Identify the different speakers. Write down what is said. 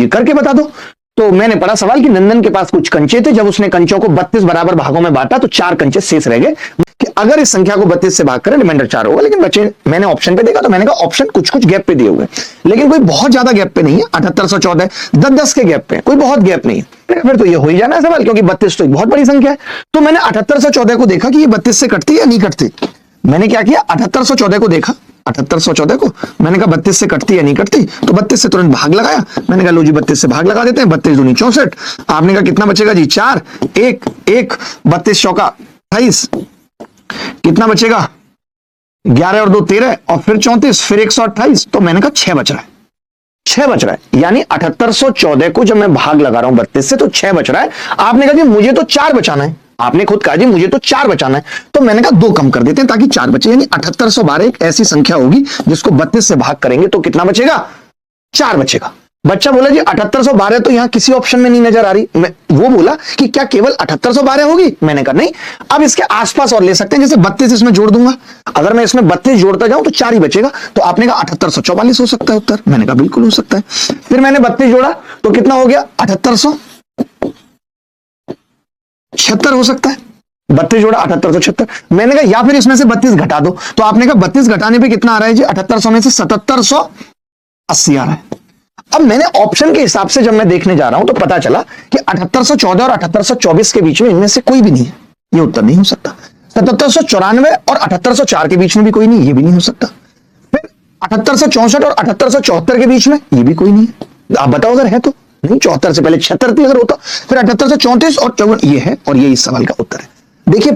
Speaker 1: मुझे करके बता दो। तो मैंने पढ़ा सवाल कि नंदन के पास कुछ कंचे थे, जब उसने कंचों को 32 बराबर भागों में बांटा तो 4 कंचे शेष रह गए, कि अगर इस संख्या को 32 से भाग करें रिमाइंडर 4 होगा। लेकिन बच्चे मैंने ऑप्शन पे देखा तो मैंने कहा ऑप्शन कुछ कुछ गैप पे दिए हुए, लेकिन कोई बहुत ज्यादा गैप पे नहीं है। 7814 10-10 के गैप पे, कोई बहुत गैप नहीं है, फिर तो ये हो ही जाना है सवाल, क्योंकि 32 तो एक बहुत बड़ी संख्या है। तो मैंने 7814 को देखा कि ये 32 से कटती या नहीं कटती। मैंने क्या किया, 7814 को देखा, 7814 को मैंने कहा 32 से कटती या नहीं कटती, तो 32 से तुरंत भाग लगाया। मैंने कहा लो जी 32 से भाग लगा देते हैं, 32 दूनी 64। आपने कहा कितना बचेगा जी 4, 1 1 32 चौका 28, कितना बचेगा 11 और 2 13 और फिर 34 फिर 128, तो मैंने कहा 6 बच रहा है, 6 बच रहा है। यानी 7814 को जब मैं भाग लगा रहा हूं 32 से तो 6 बच रहा है। आपने कहा जी मुझे तो 4 बचाना है, आपने खुद कहा जी मुझे तो 4 बचाना है, तो मैंने कहा 2 कम कर देते हैं ताकि 4 बचे। यानी 7812 एक ऐसी संख्या होगी जिसको 32 से भाग करेंगे तो कितना बचेगा, 4 बचेगा। बच्चा बोला जी 7812 तो यहां किसी ऑप्शन में नहीं नजर आ रही। वो बोला कि क्या केवल 7812 होगी, मैंने कहा नहीं, अब इसके आसपास और ले सकते हैं, जैसे 32 इसमें जोड़ दूंगा, अगर मैं इसमें 32 जोड़ता जाऊं तो 4 ही बचेगा। तो आपने कहा 7844 हो सकता है उत्तर, मैंने कहा बिल्कुल हो सकता है। फिर मैंने 32 जोड़ा तो कितना हो गया 7876 हो सकता है, 32 जोड़ा 7876। मैंने कहा या फिर इसमें से 32 घटा दो, तो आपने कहा 32 घटाने पे कितना आ रहा है जी 7800 में से 7780 आ रहा है। अब मैंने ऑप्शन के हिसाब से जब मैं देखने जा रहा हूं तो पता चला कि 7814 और 7824 के बीच में इनमें से कोई भी नहीं है, ये उत्तर नहीं हो सकता। 7794 और 7804 के बीच में भी कोई नहीं, ये भी नहीं हो सकता। फिर 7864 और 7874 के बीच में ये भी कोई नहीं है। आप बताओ अगर है तो, नहीं 74 से पहले 76 अगर होता। फिर 7834 और 54 ये है, और ये इस सवाल का उत्तर है। देखिए